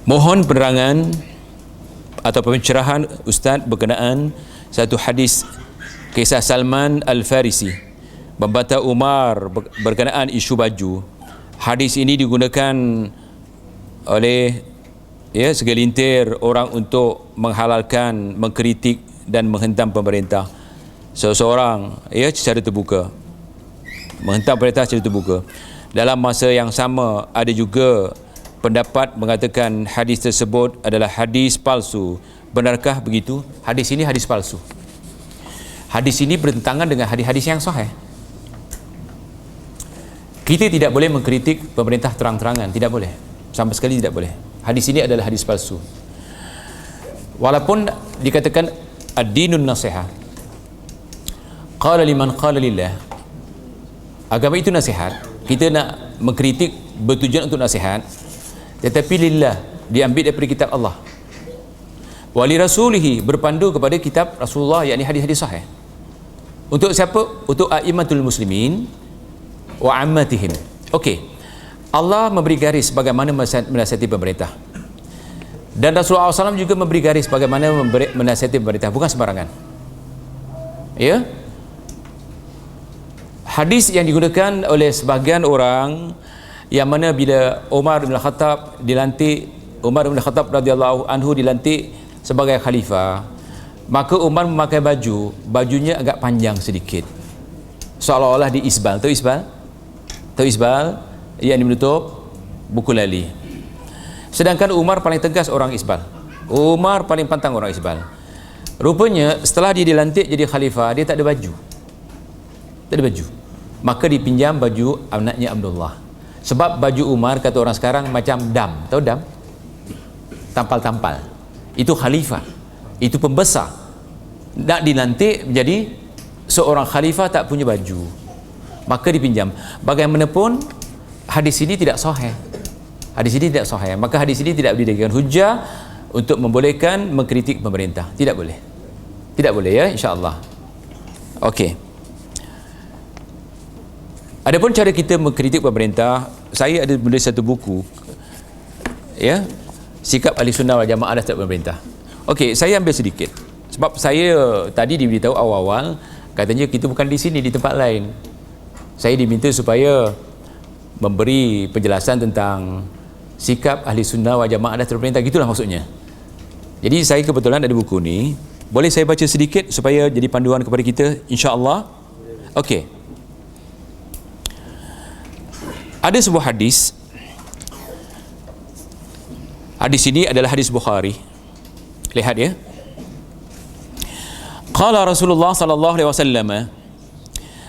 Mohon penerangan atau pencerahan Ustaz berkenaan satu hadis kisah Salman Al-Farisi membantah Umar berkenaan isu baju. Hadis ini digunakan oleh segelintir orang untuk menghalalkan, mengkritik dan menghentam pemerintah. Seseorang secara terbuka menghentam pemerintah secara terbuka. Dalam masa yang sama ada juga pendapat mengatakan hadis tersebut adalah hadis palsu. Benarkah begitu? Hadis ini hadis palsu. Hadis ini bertentangan dengan hadis-hadis yang sahih. Kita tidak boleh mengkritik pemerintah terang-terangan, tidak boleh. Sama sekali tidak boleh. Hadis ini adalah hadis palsu. Walaupun dikatakan ad-dinun nasiha. Qala liman qala lillah. Agama itu nasihat. Kita nak mengkritik bertujuan untuk nasihat, tetapi lillah, diambil daripada kitab Allah. Wali rasulihi, berpandu kepada kitab Rasulullah, yakni hadis-hadis sahih. Untuk siapa? Untuk a'immatul muslimin wa ammatihim. Okey. Allah memberi garis bagaimana menasihati pemerintah. Dan Rasulullah SAW juga memberi garis bagaimana menasihati pemerintah, bukan sembarangan. Ya? Hadis yang digunakan oleh sebahagian orang yang mana bila Umar bin Khattab dilantik, Umar bin Khattab radhiyallahu anhu dilantik sebagai khalifah, maka Umar memakai bajunya agak panjang sedikit, seolah-olah diisbal. Tahu isbal? Tahu isbal? Yang menutup buku lali. Sedangkan Umar paling tegas orang isbal. Umar paling pantang orang isbal. Rupanya setelah dia dilantik jadi khalifah, dia tak ada baju. Tak ada baju. Maka dipinjam baju anaknya Abdullah. Sebab baju Umar, kata orang sekarang, macam dam. Tahu dam? Tampal-tampal. Itu khalifah, itu pembesar. Nak dilantik menjadi seorang khalifah tak punya baju, maka dipinjam. Bagaimanapun hadis ini tidak sahih. Hadis ini tidak sahih. Maka hadis ini tidak dijadikan hujah untuk membolehkan mengkritik pemerintah. Tidak boleh. Tidak boleh, ya, insya-Allah. Okey. Adapun cara kita mengkritik pemerintah, saya ada menulis satu buku, ya, sikap ahli sunnah wal jamaah terhadap pemerintah. Okey, saya ambil sedikit sebab saya tadi diberitahu awal-awal katanya kita bukan di sini, di tempat lain. Saya diminta supaya memberi penjelasan tentang sikap ahli sunnah wal jamaah terhadap pemerintah, gitulah maksudnya. Jadi saya kebetulan ada buku ni, boleh saya baca sedikit supaya jadi panduan kepada kita, insya-Allah. Okey. Ada sebuah hadis. Hadis ini adalah hadis Bukhari. Lihat, ya. Qala Rasulullah sallallahu alaihi wasallam,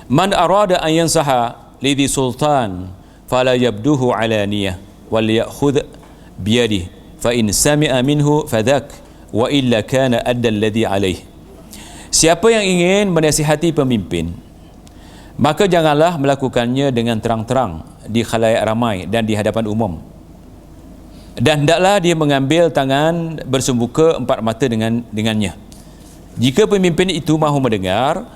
"Man arada an yansaha lidhi sultan fala yabduhu alaniyah wal ya'khudh biyadihi fa in sami'a minhu fadhak wa illa kana adda alladhi alayh." Siapa yang ingin menasihati pemimpin, maka janganlah melakukannya dengan terang-terang di khalayak ramai dan di hadapan umum, dan hendaklah dia mengambil tangan bersumbuka empat mata dengannya. Jika pemimpin itu mahu mendengar,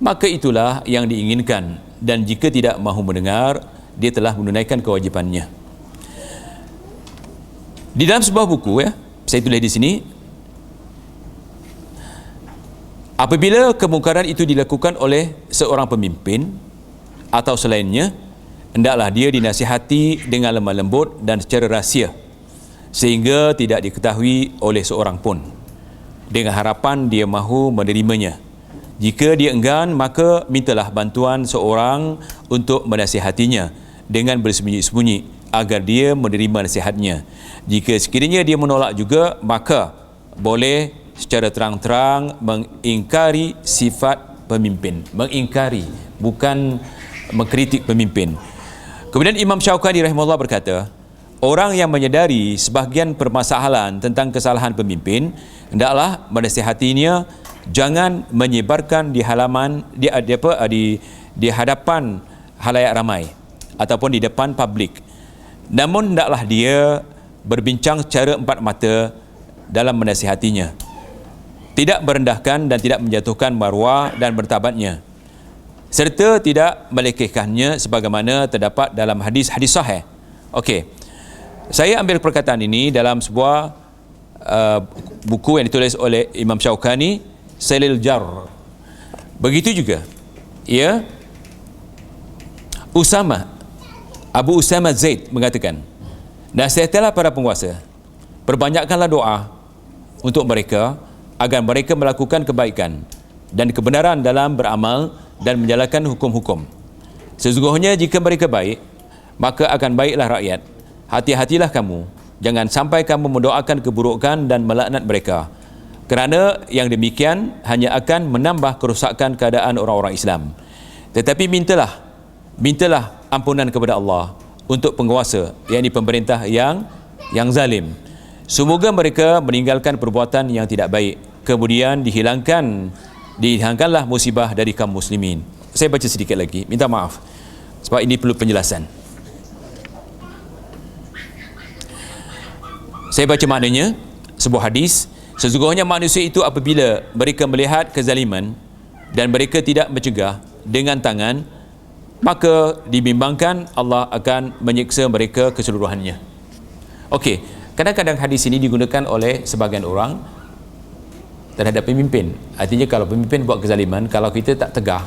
maka itulah yang diinginkan, dan jika tidak mahu mendengar, dia telah menunaikan kewajipannya. Di dalam sebuah buku, ya, saya tulis di sini, apabila kemungkaran itu dilakukan oleh seorang pemimpin atau selainnya, hendaklah dia dinasihati dengan lemah lembut dan secara rahsia sehingga tidak diketahui oleh seorang pun, dengan harapan dia mahu menerimanya. Jika dia enggan, maka mintalah bantuan seorang untuk menasihatinya dengan bersembunyi-sembunyi agar dia menerima nasihatnya. Jika sekiranya dia menolak juga, maka boleh secara terang-terang mengingkari sifat pemimpin. Mengingkari, bukan mengkritik pemimpin. Kemudian Imam Syaukani rahimahullah berkata, orang yang menyedari sebahagian permasalahan tentang kesalahan pemimpin, hendaklah menasihatinya, jangan menyebarkan di halaman di hadapan halayak ramai ataupun di depan publik. Namun hendaklah dia berbincang secara empat mata dalam menasihatinya, tidak merendahkan dan tidak menjatuhkan maruah dan martabatnya, serta tidak melekehkannya sebagaimana terdapat dalam hadis-hadis sahih. Okey. Saya ambil perkataan ini dalam sebuah buku yang ditulis oleh Imam Syaukani, Salil Jar. Begitu juga ya, Abu Usama Zaid mengatakan, nasihatilah para penguasa, perbanyakkanlah doa untuk mereka agar mereka melakukan kebaikan dan kebenaran dalam beramal dan menjalankan hukum-hukum. Sesungguhnya jika mereka baik, maka akan baiklah rakyat. Hati-hatilah kamu, jangan sampai kamu mendoakan keburukan dan melaknat mereka, kerana yang demikian hanya akan menambah kerosakan keadaan orang-orang Islam. Tetapi mintalah ampunan kepada Allah untuk penguasa, yakni pemerintah yang zalim. Semoga mereka meninggalkan perbuatan yang tidak baik, kemudian dihilangkanlah musibah dari kaum muslimin. Saya baca sedikit lagi, minta maaf sebab ini perlu penjelasan. Saya baca maknanya, sebuah hadis, sesungguhnya manusia itu apabila mereka melihat kezaliman dan mereka tidak mencegah dengan tangan, maka dibimbangkan Allah akan menyiksa mereka keseluruhannya. Okey, kadang-kadang hadis ini digunakan oleh sebagian orang terhadap pemimpin. Artinya kalau pemimpin buat kezaliman, kalau kita tak tegah,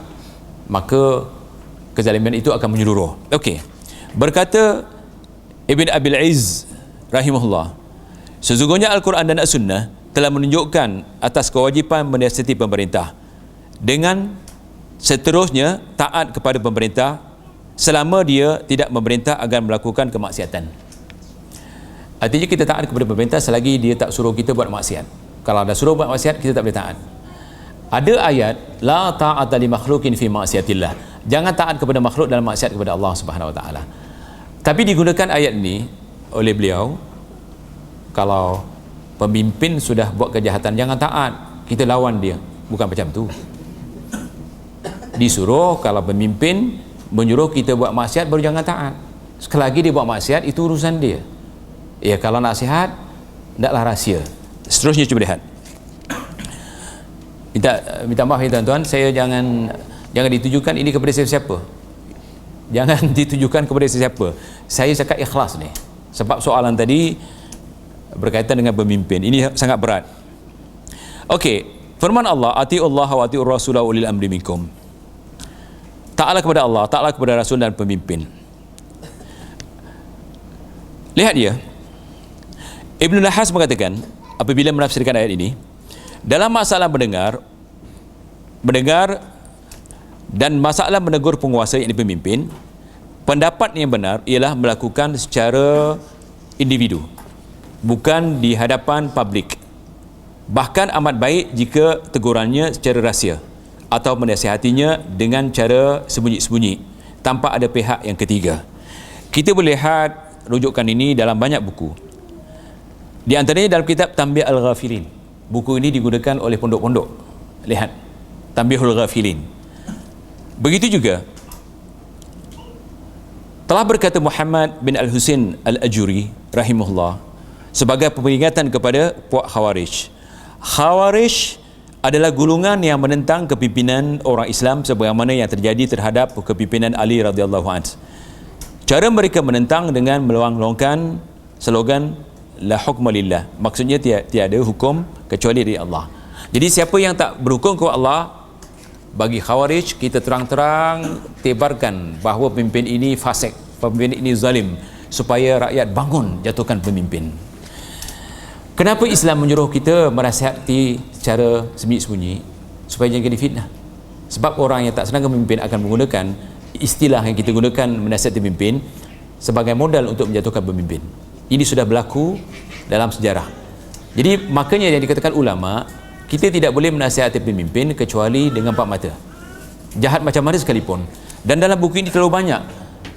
maka kezaliman itu akan menyeluruh. Okey. Berkata Ibn Abil Izz rahimahullah, sesungguhnya Al-Quran dan As-Sunnah telah menunjukkan atas kewajipan menasihati pemerintah, dengan seterusnya taat kepada pemerintah selama dia tidak memerintah agar melakukan kemaksiatan. Artinya kita taat kepada pemerintah selagi dia tak suruh kita buat maksiat. Kalau ada suruh buat maksiat, kita tak boleh taat. Ada ayat la ta'ata li makhluqin fi ma'siyatillah, jangan taat kepada makhluk dalam maksiat kepada Allah Subhanahu wa taala. Tapi digunakan ayat ini oleh beliau, kalau pemimpin sudah buat kejahatan jangan taat, kita lawan dia. Bukan macam tu. Disuruh kalau pemimpin menyuruh kita buat maksiat baru jangan taat. Sekali lagi dia buat maksiat, itu urusan dia. Ya, kalau nasihat hendaklah rahsia. Seterusnya cuba lihat. Minta maaf ya tuan-tuan, saya jangan ditujukan ini kepada siapa-siapa. Jangan ditujukan kepada siapa. Saya cakap ikhlas ni. Sebab soalan tadi berkaitan dengan pemimpin. Ini sangat berat. Okey, firman Allah, atiullah wa atiur rasulah ulil amri minkum. Taatlah kepada Allah, taatlah kepada Rasul dan pemimpin. Lihat dia. Ibn Nahas mengatakan, apabila menafsirkan ayat ini, dalam masalah mendengar dan masalah menegur penguasa yang pemimpin, pendapat yang benar ialah melakukan secara individu, bukan di hadapan publik. Bahkan amat baik jika tegurannya secara rahsia atau menasihatinya dengan cara sembunyi-sembunyi tanpa ada pihak yang ketiga. Kita boleh lihat rujukan ini dalam banyak buku. Di antaranya dalam kitab Tanbih Al-Ghafilin. Buku ini digunakan oleh pondok-pondok. Lihat, Tanbihul Ghafilin. Begitu juga telah berkata Muhammad bin Al-Husain Al-Ajuri rahimahullah sebagai peringatan kepada puak Khawarij. Khawarij adalah golongan yang menentang kepimpinan orang Islam sebagaimana yang terjadi terhadap kepimpinan Ali radhiyallahu anhu. Cara mereka menentang dengan melontarkan slogan la hukma lillah. Maksudnya tiada hukum kecuali dari Allah. Jadi siapa yang tak berhukum kepada Allah, bagi Khawarij kita terang-terang tebarkan bahawa pemimpin ini fasik, pemimpin ini zalim, supaya rakyat bangun jatuhkan pemimpin. Kenapa Islam menyuruh kita merasihati secara sembunyi-sembunyi? Supaya jangan jadi fitnah. Sebab orang yang tak senang memimpin akan menggunakan istilah yang kita gunakan menasihati pemimpin sebagai modal untuk menjatuhkan pemimpin. Ini sudah berlaku dalam sejarah. Jadi makanya yang dikatakan ulama, kita tidak boleh menasihati pemimpin kecuali dengan empat mata, jahat macam mana sekalipun. Dan dalam buku ini terlalu banyak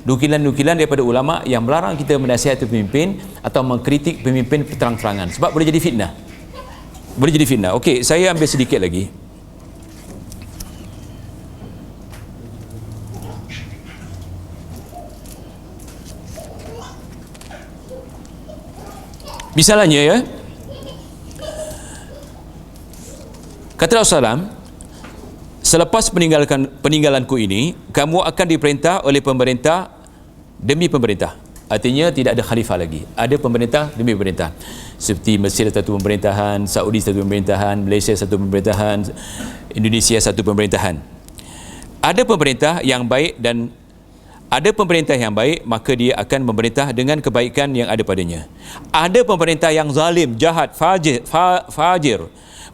nukilan-nukilan daripada ulama yang melarang kita menasihati pemimpin atau mengkritik pemimpin terang-terangan, sebab boleh jadi fitnah. Boleh jadi fitnah. Okey, saya ambil sedikit lagi. Misalnya ya, kata Rasulullah, selepas peninggalanku ini, kamu akan diperintah oleh pemerintah demi pemerintah. Artinya tidak ada khalifah lagi. Ada pemerintah demi pemerintah. Seperti Mesir satu pemerintahan, Saudi satu pemerintahan, Malaysia satu pemerintahan, Indonesia satu pemerintahan. Ada pemerintah yang baik dan ada pemerintah yang baik, maka dia akan memerintah dengan kebaikan yang ada padanya. Ada pemerintah yang zalim, jahat, fajir,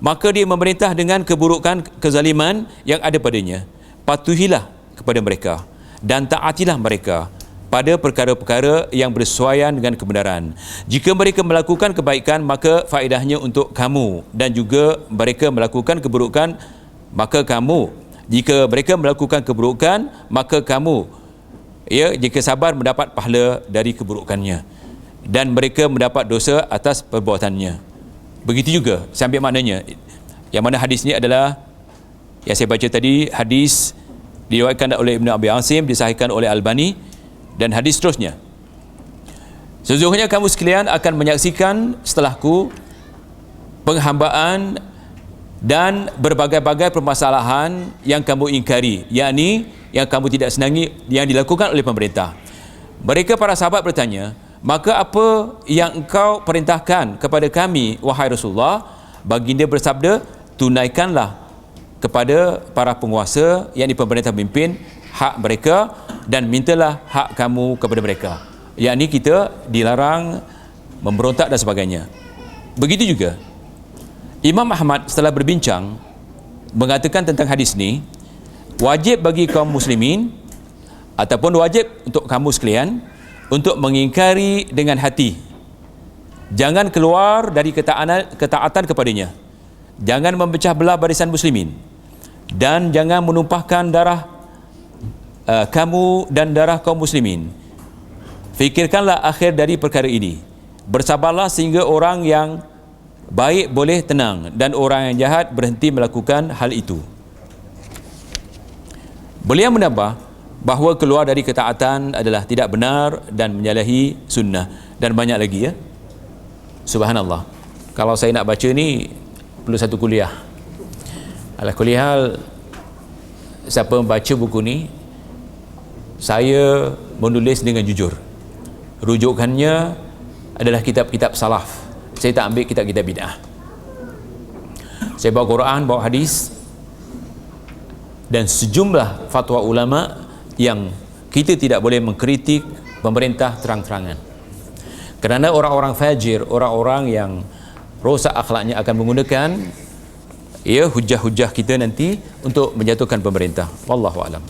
maka dia memerintah dengan keburukan, kezaliman yang ada padanya. Patuhilah kepada mereka dan taatilah mereka pada perkara-perkara yang bersesuaian dengan kebenaran. Jika mereka melakukan kebaikan, maka faedahnya untuk kamu, dan juga mereka melakukan keburukan, maka kamu. Jika mereka melakukan keburukan, maka kamu, ya, jika sabar, mendapat pahala dari keburukannya, dan mereka mendapat dosa atas perbuatannya. Begitu juga, saya ambil maknanya. Yang mana hadis ini adalah yang saya baca tadi, hadis diriwayatkan oleh Ibn Abi Asim, disahihkan oleh Albani, dan hadis seterusnya. Sesungguhnya kamu sekalian akan menyaksikan setelahku penghambaan dan berbagai-bagai permasalahan yang kamu ingkari, yakni yang kamu tidak senangi yang dilakukan oleh pemerintah. Mereka para sahabat bertanya, maka apa yang engkau perintahkan kepada kami, wahai Rasulullah? Baginda bersabda, tunaikanlah kepada para penguasa, yakni pemerintah pemimpin, hak mereka, dan mintalah hak kamu kepada mereka. Yakni kita dilarang memberontak dan sebagainya. Begitu juga Imam Ahmad setelah berbincang mengatakan tentang hadis ni, wajib bagi kaum muslimin ataupun wajib untuk kamu sekalian untuk mengingkari dengan hati. Jangan keluar dari ketaatan kepadanya. Jangan memecah belah barisan muslimin, dan jangan menumpahkan darah kamu dan darah kaum muslimin. Fikirkanlah akhir dari perkara ini. Bersabarlah sehingga orang yang baik boleh tenang dan orang yang jahat berhenti melakukan hal itu. Beliau menambah bahawa keluar dari ketaatan adalah tidak benar dan menyalahi sunnah, dan banyak lagi, ya. Subhanallah, kalau saya nak baca ni perlu satu kuliah. Ala kulli hal, siapa membaca buku ni, saya menulis dengan jujur. Rujukannya adalah kitab-kitab salaf. Saya tak ambil kitab-kitab bid'ah. Saya bawa Quran, bawa hadis, dan sejumlah fatwa ulama yang kita tidak boleh mengkritik pemerintah terang-terangan. Kerana orang-orang fajir, orang-orang yang rosak akhlaknya akan menggunakan, ya, hujah-hujah kita nanti untuk menjatuhkan pemerintah. Wallahu a'lam.